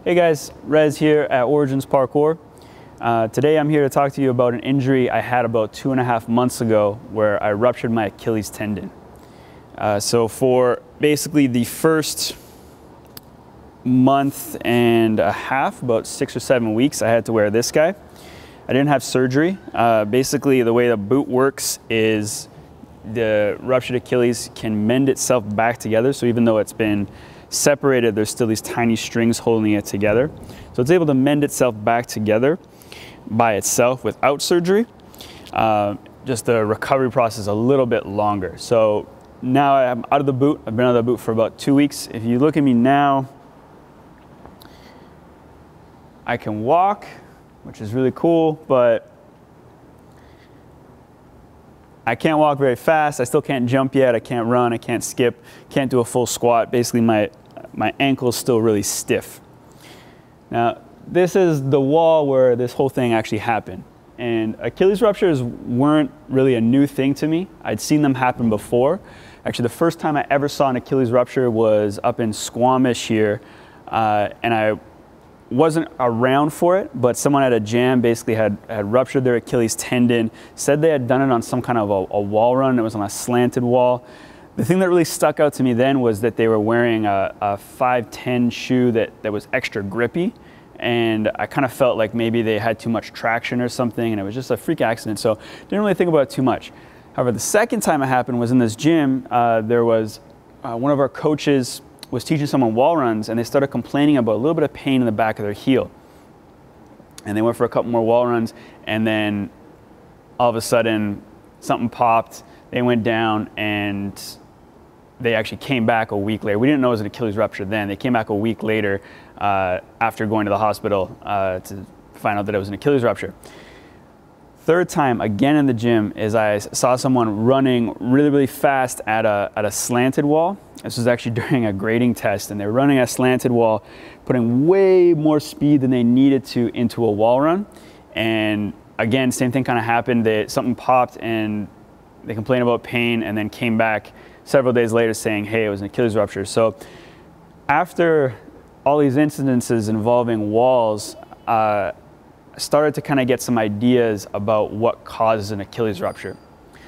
Hey guys, Rez here at Origins Parkour. Today I'm here to talk to you about an injury I had about 2.5 months ago where I ruptured my Achilles tendon. So for basically the first month and a half, about 6 or 7 weeks, I had to wear this guy. I didn't have surgery. Basically the way the boot works is the ruptured Achilles can mend itself back together. So even though it's been separated, there's still these tiny strings holding it together. So it's able to mend itself back together by itself without surgery. Just the recovery process is a little bit longer. So now I'm out of the boot. I've been out of the boot for about 2 weeks. If you look at me now, I can walk, which is really cool, but I can't walk very fast. I still can't jump yet. I can't run. I can't skip. Can't do a full squat. Basically, my ankle is still really stiff. Now, this is the wall where this whole thing actually happened. And Achilles ruptures weren't really a new thing to me. I'd seen them happen before. Actually, the first time I ever saw an Achilles rupture was up in Squamish here, and I wasn't around for it, but someone at a jam basically had ruptured their Achilles tendon, said they had done it on some kind of a wall run. It was on a slanted wall. The thing that really stuck out to me then was that they were wearing a 5'10" shoe that was extra grippy, and I kind of felt like maybe they had too much traction or something, and it was just a freak accident, so didn't really think about it too much. However, the second time it happened was in this gym. There was one of our coaches was teaching someone wall runs, and they started complaining about a little bit of pain in the back of their heel. And they went for a couple more wall runs, and then all of a sudden something popped, they went down, and they actually came back a week later. We didn't know it was an Achilles rupture then. They came back a week later after going to the hospital to find out that it was an Achilles rupture. Third time, again in the gym, is I saw someone running really, really fast at a slanted wall. This was actually during a grading test, and they were running a slanted wall, putting way more speed than they needed to into a wall run. And again, same thing kind of happened. Something popped, and they complained about pain, and then came back several days later saying, hey, it was an Achilles rupture. So after all these incidences involving walls, started to kind of get some ideas about what causes an Achilles rupture.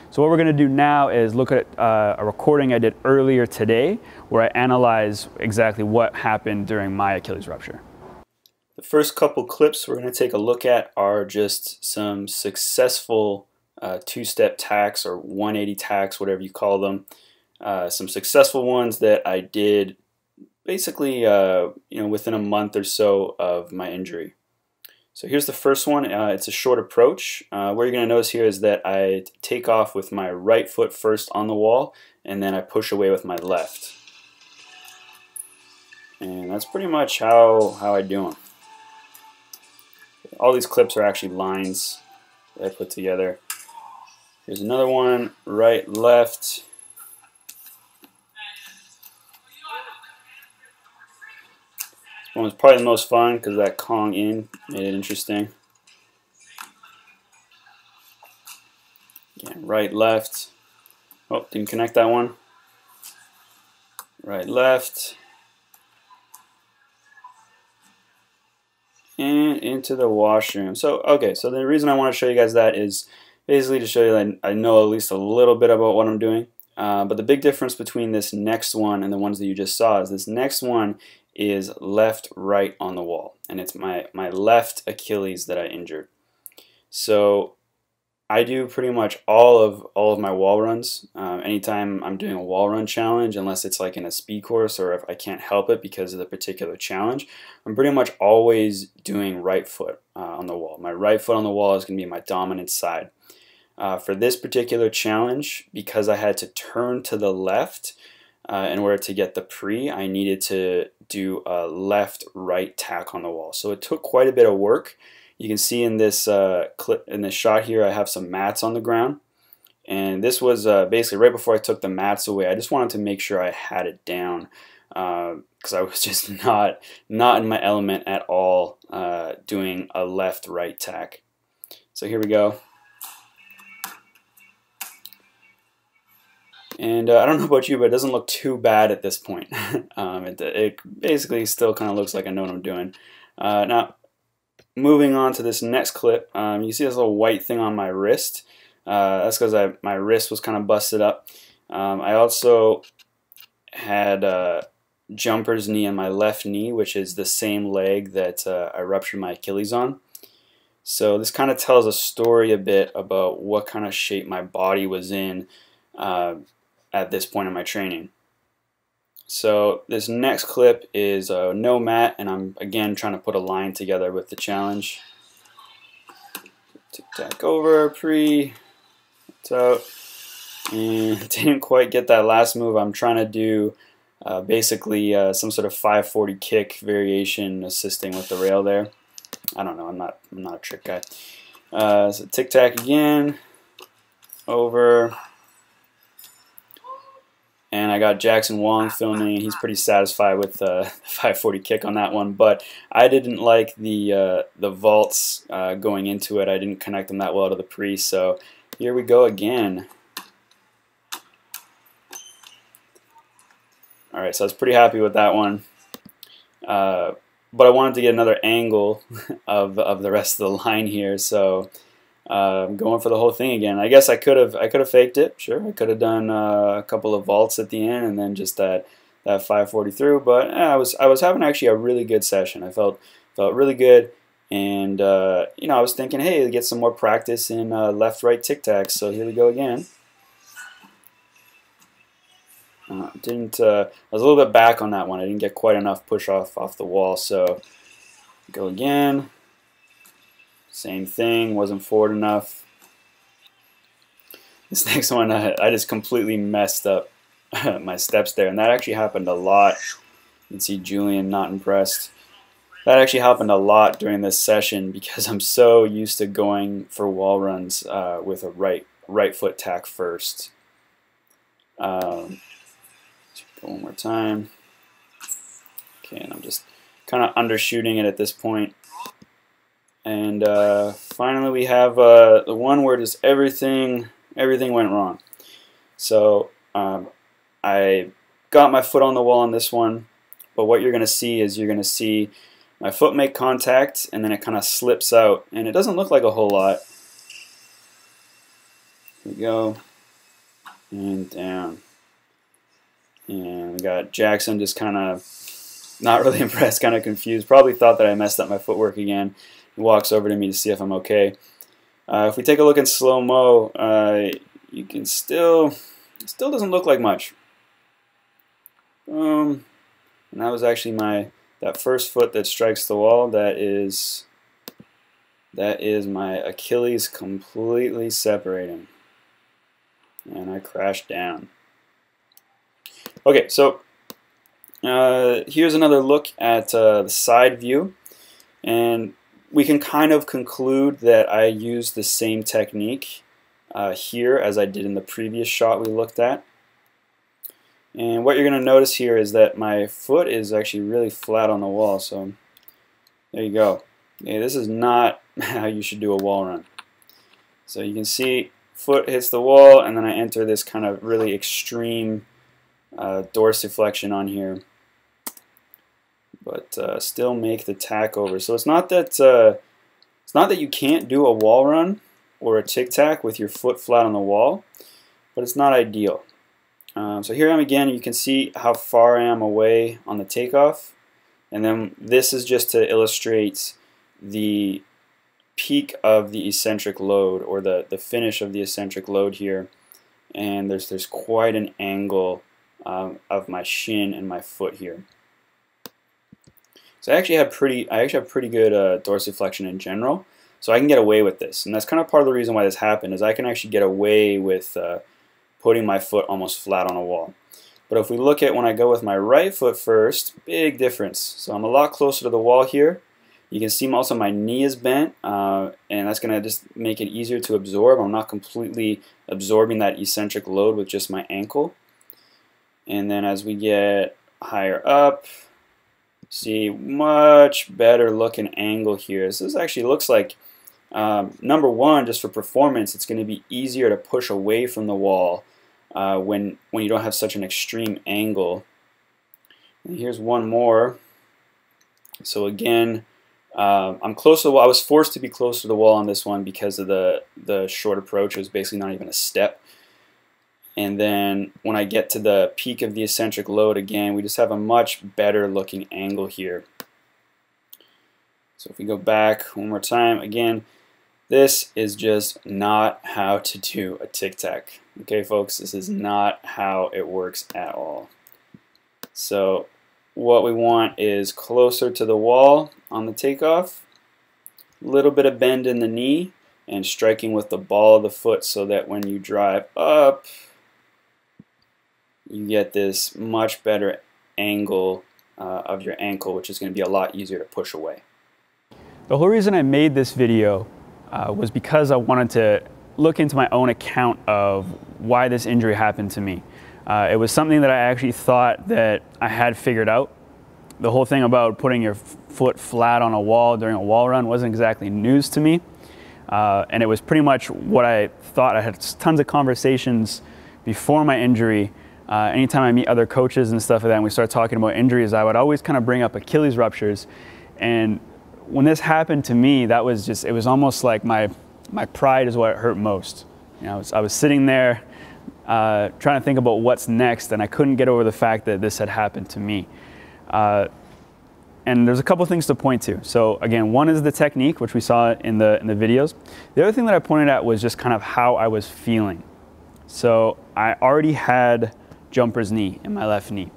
So what we're going to do now is look at a recording I did earlier today where I analyze exactly what happened during my Achilles rupture. The first couple clips we're going to take a look at are just some successful two-step tacks or 180 tacks, whatever you call them. Some successful ones that I did basically within a month or so of my injury. So here's the first one. It's a short approach. What you're going to notice here is that I take off with my right foot first on the wall, and then I push away with my left. And that's pretty much how I do them. All these clips are actually lines that I put together. Here's another one, right, left. One was probably the most fun because that Kong in made it interesting. Again, right, left. Oh, didn't connect that one. Right, left. And into the washroom. So, okay, so the reason I want to show you guys that is basically to show you that I know at least a little bit about what I'm doing. But the big difference between this next one and the ones that you just saw is this next one is left, right on the wall, and it's my left Achilles that I injured. So I do pretty much all of my wall runs. Anytime I'm doing a wall run challenge, unless it's like in a speed course or if I can't help it because of the particular challenge, I'm pretty much always doing right foot on the wall. My right foot on the wall is going to be my dominant side. For this particular challenge, because I had to turn to the left in order to get the pre, I needed to do a left-right tack on the wall. So it took quite a bit of work. You can see in this clip, in this shot here, I have some mats on the ground, and this was basically right before I took the mats away. I just wanted to make sure I had it down because I was just not in my element at all doing a left-right tack. So here we go. And I don't know about you, but it doesn't look too bad at this point. It basically still kind of looks like I know what I'm doing. Now, moving on to this next clip, you see this little white thing on my wrist. That's because my wrist was kind of busted up. I also had jumper's knee on my left knee, which is the same leg that I ruptured my Achilles on. So this kind of tells a story a bit about what kind of shape my body was in at this point in my training. So this next clip is no mat, and I'm again trying to put a line together with the challenge. Tic tac over, pre, it's out, and didn't quite get that last move. I'm trying to do basically some sort of 540 kick variation, assisting with the rail there. I don't know. I'm not a trick guy. So tic tac again, over. And I got Jackson Wong filming. He's pretty satisfied with the 540 kick on that one, but I didn't like the vaults going into it. I didn't connect them that well to the pre, so here we go again. All right, so I was pretty happy with that one, but I wanted to get another angle of the rest of the line here, so I'm going for the whole thing again. I guess I could have faked it. Sure, I could have done a couple of vaults at the end and then just that 540 through. But I was having actually a really good session. I felt really good, and you know, I was thinking, hey, get some more practice in left-right tic tacs. So here we go again. I was a little bit back on that one. I didn't get quite enough push off the wall. So go again. Same thing, wasn't forward enough. This next one, I just completely messed up my steps there, and that actually happened a lot. You can see Julian not impressed. That actually happened a lot during this session because I'm so used to going for wall runs with a right foot tack first. Let's go one more time. Okay, and I'm just kind of undershooting it at this point. And finally we have the one where just everything went wrong. So I got my foot on the wall on this one, but what you're going to see is you're going to see my foot make contact and then it kind of slips out, and it doesn't look like a whole lot. Here we go, and down. And we got Jackson just kind of not really impressed, kind of confused, probably thought that I messed up my footwork again. He walks over to me to see if I'm okay. If we take a look in slow-mo, you can it still doesn't look like much. And that was actually that first foot that strikes the wall. That is my Achilles completely separating, and I crashed down. Okay, so here's another look at the side view, and we can kind of conclude that I used the same technique here as I did in the previous shot we looked at. And what you're going to notice here is that my foot is actually really flat on the wall, so there you go. Okay, this is not how you should do a wall run. So you can see foot hits the wall, and then I enter this kind of really extreme dorsiflexion on here, but still make the tack over. So it's not that you can't do a wall run or a tic tac with your foot flat on the wall, but it's not ideal. So here I am again. You can see how far I am away on the takeoff, and then this is just to illustrate the peak of the eccentric load, or the finish of the eccentric load here. And there's quite an angle of my shin and my foot here. So I actually have pretty good dorsiflexion in general, so I can get away with this, and that's kind of part of the reason why this happened, is I can actually get away with putting my foot almost flat on a wall. But if we look at when I go with my right foot first, big difference. So I'm a lot closer to the wall here. You can see also my knee is bent, and that's going to just make it easier to absorb. I'm not completely absorbing that eccentric load with just my ankle. And then as we get higher up, see much better looking angle here. So this actually looks like, number one, just for performance, it's going to be easier to push away from the wall when you don't have such an extreme angle. And here's one more. So again, I'm close to the wall. I was forced to be close to the wall on this one because of the short approach. It was basically not even a step. And then when I get to the peak of the eccentric load again, we just have a much better looking angle here. So if we go back one more time, again, this is just not how to do a tic-tac. Okay, folks, this is not how it works at all. So what we want is closer to the wall on the takeoff, a little bit of bend in the knee, and striking with the ball of the foot so that when you drive up, you get this much better angle of your ankle, which is going to be a lot easier to push away. The whole reason I made this video was because I wanted to look into my own account of why this injury happened to me. It was something that I actually thought that I had figured out. The whole thing about putting your foot flat on a wall during a wall run wasn't exactly news to me. And it was pretty much what I thought. I had tons of conversations before my injury. Anytime I meet other coaches and stuff like that and we start talking about injuries, I would always kind of bring up Achilles ruptures. And when this happened to me, that was just, it was almost like my pride is what hurt most. You know, I was sitting there trying to think about what's next, and I couldn't get over the fact that this had happened to me. And there's a couple things to point to. So again, one is the technique, which we saw in the videos. The other thing that I pointed at was just kind of how I was feeling. So I already had jumper's knee in my left knee.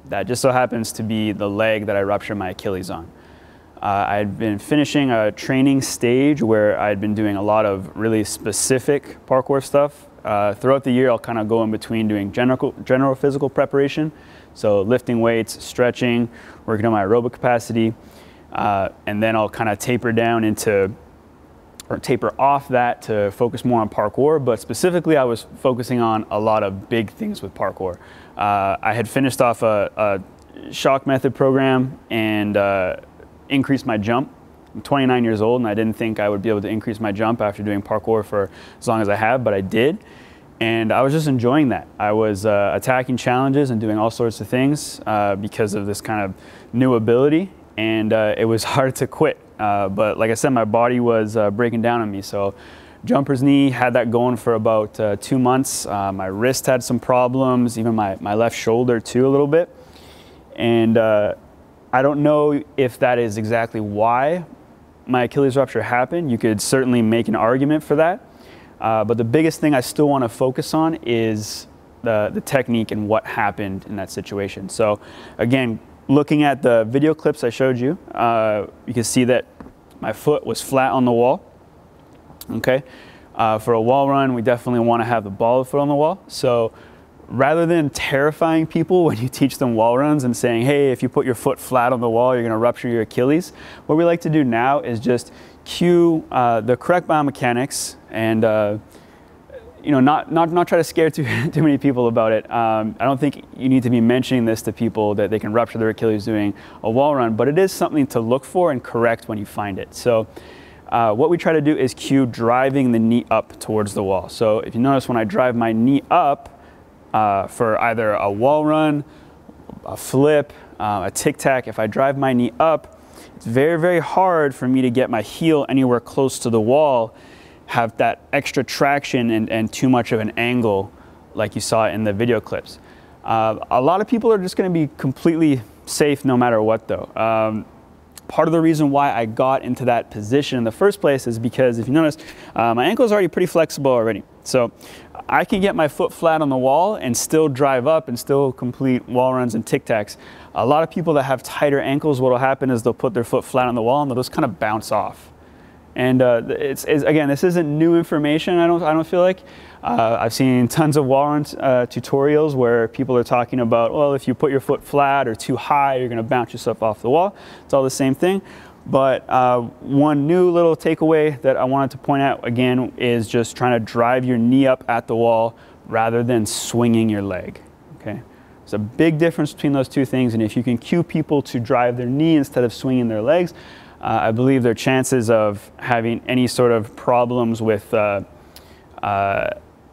That just so happens to be the leg that I ruptured my Achilles on. I had been finishing a training stage where I had been doing a lot of really specific parkour stuff. Throughout the year, I'll kind of go in between doing general physical preparation, so lifting weights, stretching, working on my aerobic capacity, and then I'll kind of taper down into, or taper off that to focus more on parkour, but specifically I was focusing on a lot of big things with parkour. I had finished off a shock method program and increased my jump. I'm 29 years old and I didn't think I would be able to increase my jump after doing parkour for as long as I have, but I did. And I was just enjoying that. I was attacking challenges and doing all sorts of things because of this kind of new ability, and it was hard to quit. But like I said, my body was breaking down on me. So jumper's knee, had that going for about 2 months. My wrist had some problems, even my left shoulder too a little bit. And I don't know if that is exactly why my Achilles rupture happened. You could certainly make an argument for that. But the biggest thing I still want to focus on is the technique and what happened in that situation. So again, looking at the video clips I showed you, you can see that my foot was flat on the wall. Okay, for a wall run, we definitely want to have the ball of the foot on the wall. So rather than terrifying people when you teach them wall runs and saying, hey, if you put your foot flat on the wall, you're going to rupture your Achilles, what we like to do now is just cue the correct biomechanics and you know, not try to scare too many people about it. I don't think you need to be mentioning this to people that they can rupture their Achilles doing a wall run, but it is something to look for and correct when you find it. So what we try to do is cue driving the knee up towards the wall. So if you notice, when I drive my knee up for either a wall run, a flip, a tic-tac, if I drive my knee up, it's very, very hard for me to get my heel anywhere close to the wall, have that extra traction and too much of an angle like you saw in the video clips. A lot of people are just going to be completely safe no matter what though. Part of the reason why I got into that position in the first place is because, if you notice, my ankle is already pretty flexible already. So I can get my foot flat on the wall and still drive up and still complete wall runs and tic-tacs. A lot of people that have tighter ankles, what will happen is they'll put their foot flat on the wall and they'll just kind of bounce off. And again, this isn't new information, I don't feel like. I've seen tons of wall run tutorials where people are talking about, well, if you put your foot flat or too high, you're going to bounce yourself off the wall. It's all the same thing. But one new little takeaway that I wanted to point out again is just trying to drive your knee up at the wall rather than swinging your leg. Okay, there's a big difference between those two things, and if you can cue people to drive their knee instead of swinging their legs, I believe their chances of having any sort of problems with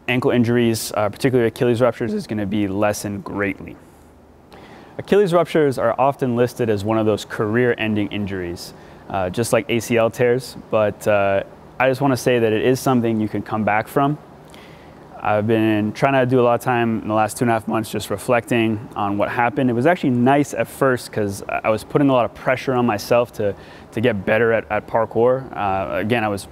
ankle injuries, particularly Achilles ruptures, is going to be lessened greatly. Achilles ruptures are often listed as one of those career-ending injuries, just like ACL tears, but I just want to say that it is something you can come back from. I've been trying to do a lot of time in the last 2.5 months just reflecting on what happened. It was actually nice at first because I was putting a lot of pressure on myself to get better at parkour. Again, I was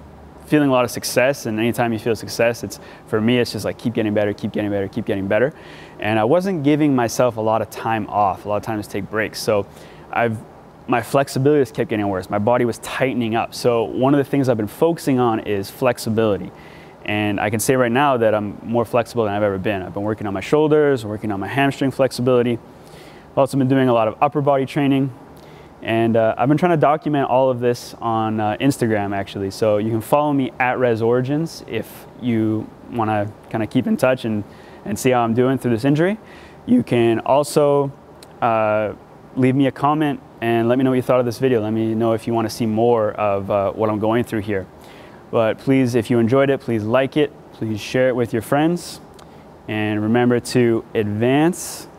feeling a lot of success, and anytime you feel success, for me, it's just like keep getting better, keep getting better, keep getting better. And I wasn't giving myself a lot of time off, a lot of times to take breaks. So my flexibility just kept getting worse. My body was tightening up. So one of the things I've been focusing on is flexibility. And I can say right now that I'm more flexible than I've ever been. I've been working on my shoulders, working on my hamstring flexibility. I've also been doing a lot of upper body training. And I've been trying to document all of this on Instagram, actually. So you can follow me at ResOrigins if you want to kind of keep in touch and see how I'm doing through this injury. You can also leave me a comment and let me know what you thought of this video. Let me know if you want to see more of what I'm going through here. But please, if you enjoyed it, please like it, please share it with your friends, and remember to advance